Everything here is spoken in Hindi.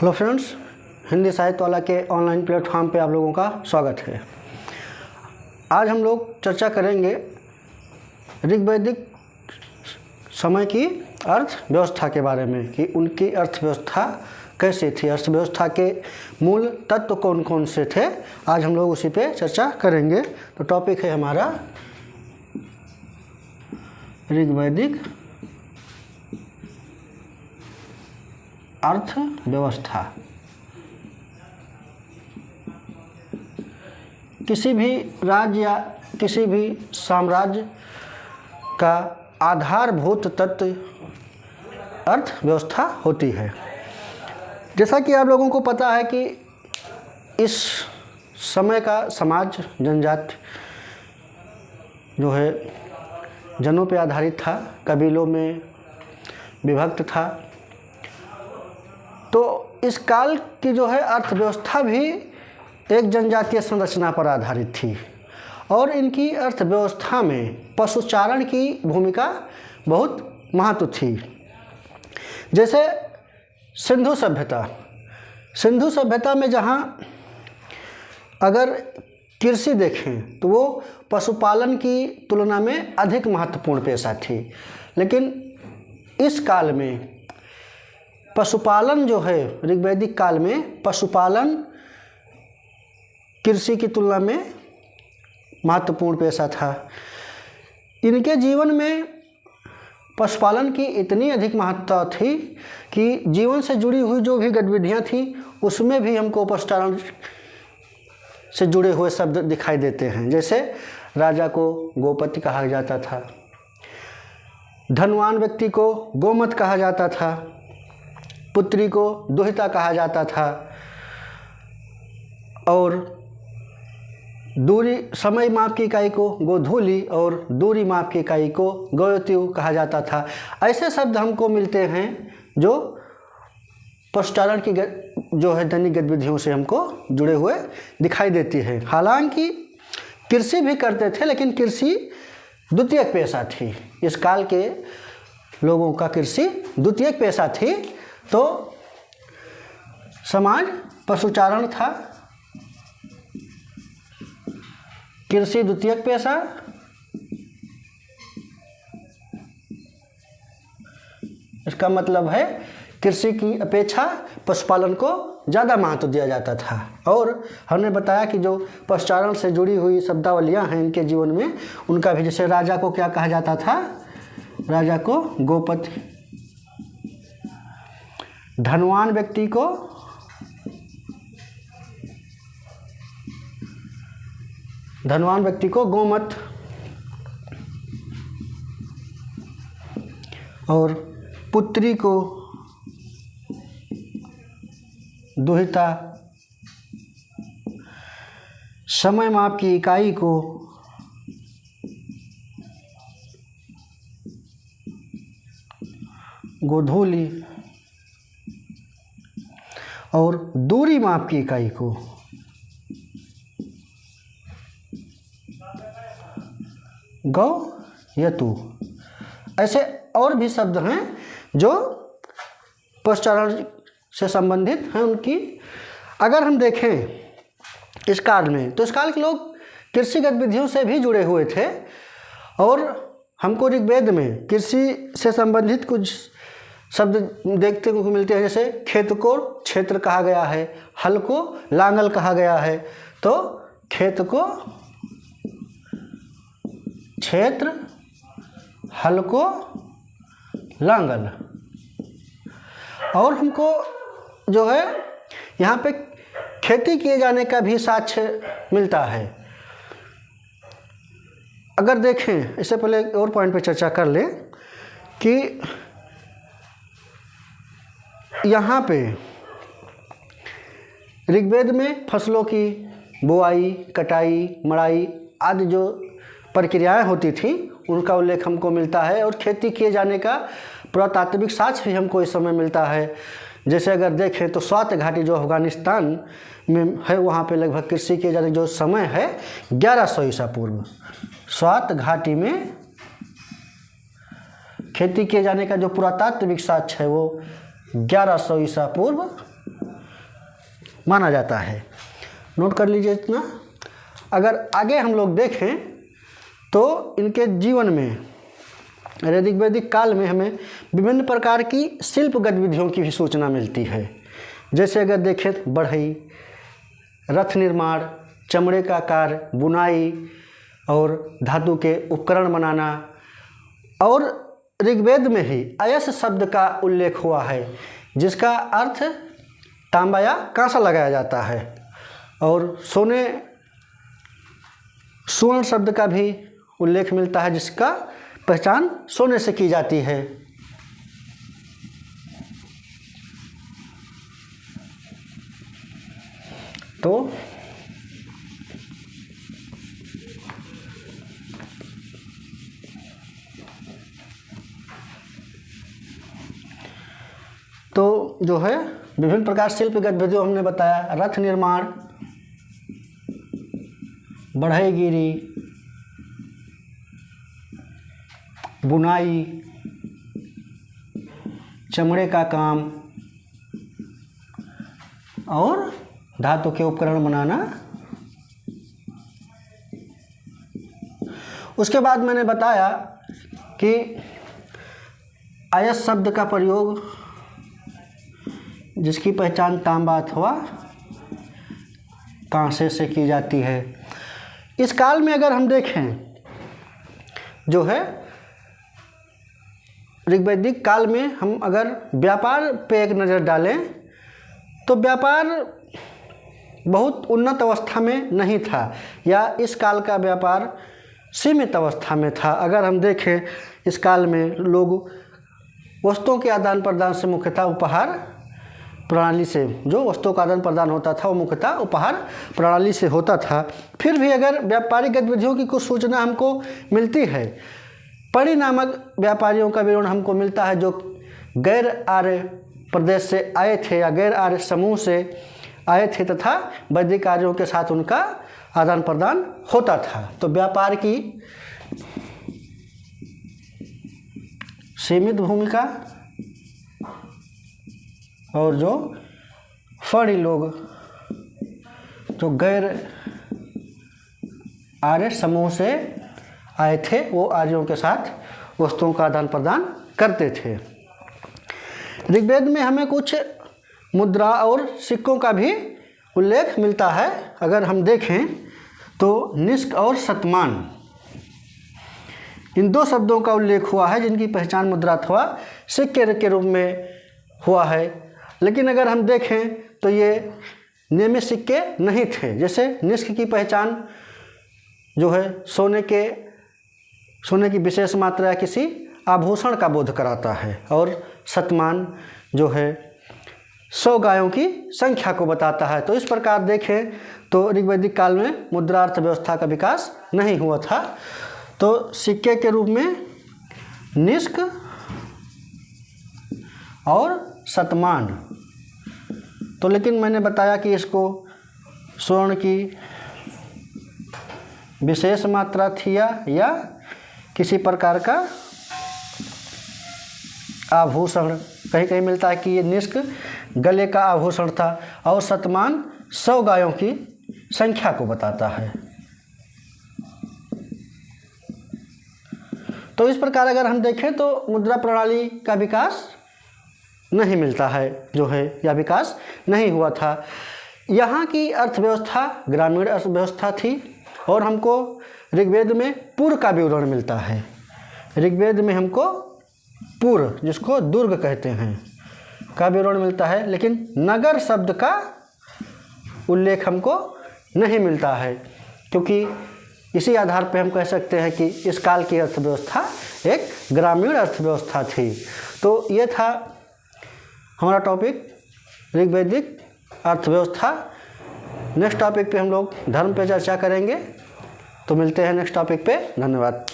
हेलो फ्रेंड्स, हिंदी साहित्य वाला के ऑनलाइन प्लेटफॉर्म पे आप लोगों का स्वागत है। आज हम लोग चर्चा करेंगे ऋग्वैदिक समय की अर्थव्यवस्था के बारे में कि उनकी अर्थव्यवस्था कैसी थी, अर्थव्यवस्था के मूल तत्व कौन कौन से थे। आज हम लोग उसी पे चर्चा करेंगे। तो टॉपिक है हमारा ऋग्वैदिक अर्थव्यवस्था। किसी भी राज्य या किसी भी साम्राज्य का आधारभूत तत्व अर्थव्यवस्था होती है। जैसा कि आप लोगों को पता है कि इस समय का समाज जनजाति जो है जनों पे आधारित था, कबीलों में विभक्त था। तो इस काल की जो है अर्थव्यवस्था भी एक जनजातीय संरचना पर आधारित थी और इनकी अर्थव्यवस्था में पशुचारण की भूमिका बहुत महत्व थी। जैसे सिंधु सभ्यता में जहाँ अगर कृषि देखें तो वो पशुपालन की तुलना में अधिक महत्वपूर्ण पेशा थी, लेकिन इस काल में पशुपालन जो है ऋग्वैदिक काल में पशुपालन कृषि की तुलना में महत्वपूर्ण पेशा था। इनके जीवन में पशुपालन की इतनी अधिक महत्ता थी कि जीवन से जुड़ी हुई जो भी गतिविधियां थी उसमें भी हमको पशुचारण से जुड़े हुए शब्द दिखाई देते हैं। जैसे राजा को गोपति कहा जाता था, धनवान व्यक्ति को गोमत कहा जाता था, पुत्री को दुहिता कहा जाता था और दूरी समय माप की इकाई को गोधूली और दूरी माप की इकाई को गोयोत्यु कहा जाता था। ऐसे शब्द हमको मिलते हैं जो पशुचारण की जो है दैनिक गतिविधियों से हमको जुड़े हुए दिखाई देती है। हालांकि कृषि भी करते थे, लेकिन कृषि द्वितीयक पेशा थी। इस काल के लोगों का कृषि द्वितीयक पेशा थी। तो समाज पशुचारण था, कृषि द्वितीयक पेशा, इसका मतलब है कृषि की अपेक्षा पशुपालन को ज़्यादा महत्व दिया जाता था। और हमने बताया कि जो पशुचारण से जुड़ी हुई शब्दावलियाँ हैं इनके जीवन में, उनका भी, जैसे राजा को क्या कहा जाता था, राजा को गोपति, धनवान व्यक्ति को गोमत और पुत्री को दुहिता, समय माप की इकाई को गोधूली और दूरी माप की इकाई को गौयतु। ऐसे और भी शब्द हैं जो पशुचारण से संबंधित हैं। उनकी अगर हम देखें इस काल में, तो इस काल के लोग कृषि गतिविधियों से भी जुड़े हुए थे और हमको ऋग्वेद में कृषि से संबंधित कुछ शब्द देखते को मिलते हैं। जैसे खेत को क्षेत्र कहा गया है, हल को लांगल कहा गया है। तो खेत को क्षेत्र, हल को लांगल। और हमको जो है यहाँ पे खेती किए जाने का भी साक्ष्य मिलता है। अगर देखें, इससे पहले एक और पॉइंट पे चर्चा कर लें कि यहाँ पे ऋग्वेद में फसलों की बुआई, कटाई, मड़ाई आदि जो प्रक्रियाएं होती थी उनका उल्लेख हमको मिलता है और खेती किए जाने का पुरातात्विक साक्ष्य भी हमको इस समय मिलता है। जैसे अगर देखें तो स्वात घाटी जो अफगानिस्तान में है, वहाँ पे लगभग कृषि किए जाने जो समय है 1100 ईसा पूर्व। स्वात घाटी में खेती किए जाने का जो पुरातात्विक साक्ष्य है वो 1100 ईसा पूर्व माना जाता है। नोट कर लीजिए इतना। अगर आगे हम लोग देखें तो इनके जीवन में ऋग्वैदिक काल में हमें विभिन्न प्रकार की शिल्प गतिविधियों की भी सूचना मिलती है। जैसे अगर देखें बढ़ई, रथ निर्माण, चमड़े का कार्य, बुनाई और धातु के उपकरण बनाना। और ऋग्वेद में ही अयस शब्द का उल्लेख हुआ है जिसका अर्थ तांबा या कांसा लगाया जाता है। और स्वर्ण शब्द का भी उल्लेख मिलता है जिसका पहचान सोने से की जाती है। तो जो है विभिन्न प्रकार शिल्प गतिविधियों हमने बताया, रथ निर्माण, बढ़ईगिरी, बुनाई, चमड़े का काम और धातु के उपकरण बनाना। उसके बाद मैंने बताया कि अयस शब्द का प्रयोग जिसकी पहचान तांबा अथवा कांसे से की जाती है। इस काल में अगर हम देखें जो है ऋग्वैदिक काल में हम अगर व्यापार पे एक नज़र डालें तो व्यापार बहुत उन्नत अवस्था में नहीं था या इस काल का व्यापार सीमित अवस्था में था। अगर हम देखें इस काल में लोग वस्तुओं के आदान प्रदान से मुख्यतः उपहार प्रणाली से, जो वस्तुओं का आदान प्रदान होता था वो मुख्यतः उपहार प्रणाली से होता था। फिर भी अगर व्यापारिक गतिविधियों की कुछ सूचना हमको मिलती है, पणि नामक व्यापारियों का विवरण हमको मिलता है जो गैर आर्य प्रदेश से आए थे या गैर आर्य समूह से आए थे तथा वैदिक कार्यों के साथ उनका आदान प्रदान होता था। तो व्यापार की सीमित भूमिका और जो फड़ी लोग जो गैर आर्य समूह से आए थे वो आर्यों के साथ वस्तुओं का आदान प्रदान करते थे। ऋग्वेद में हमें कुछ मुद्रा और सिक्कों का भी उल्लेख मिलता है। अगर हम देखें तो निष्क और शतमान, इन दो शब्दों का उल्लेख हुआ है जिनकी पहचान मुद्रा अथवा सिक्के के रूप में हुआ है। लेकिन अगर हम देखें तो ये नियमित सिक्के नहीं थे। जैसे निष्क की पहचान जो है सोने की विशेष मात्रा किसी आभूषण का बोध कराता है और शतमान जो है 100 गायों की संख्या को बताता है। तो इस प्रकार देखें तो ऋग्वैदिक काल में मुद्रा अर्थव्यवस्था का विकास नहीं हुआ था। तो सिक्के के रूप में निष्क और शतमान, तो लेकिन मैंने बताया कि इसको स्वर्ण की विशेष मात्रा थी या किसी प्रकार का आभूषण, कहीं कहीं मिलता है कि ये निष्क गले का आभूषण था और शतमान 100 गायों की संख्या को बताता है। तो इस प्रकार अगर हम देखें तो मुद्रा प्रणाली का विकास नहीं मिलता है जो है या विकास नहीं हुआ था। यहाँ की अर्थव्यवस्था ग्रामीण अर्थव्यवस्था थी और हमको ऋग्वेद में पुर का विवरण मिलता है। ऋग्वेद में हमको पुर, जिसको दुर्ग कहते हैं, का विवरण मिलता है, लेकिन नगर शब्द का उल्लेख हमको नहीं मिलता है, क्योंकि इसी आधार पर हम कह सकते हैं कि इस काल की अर्थव्यवस्था एक ग्रामीण अर्थव्यवस्था थी। तो ये था हमारा टॉपिक ऋग्वैदिक अर्थव्यवस्था। नेक्स्ट टॉपिक पे हम लोग धर्म पे चर्चा करेंगे। तो मिलते हैं नेक्स्ट टॉपिक पे। धन्यवाद।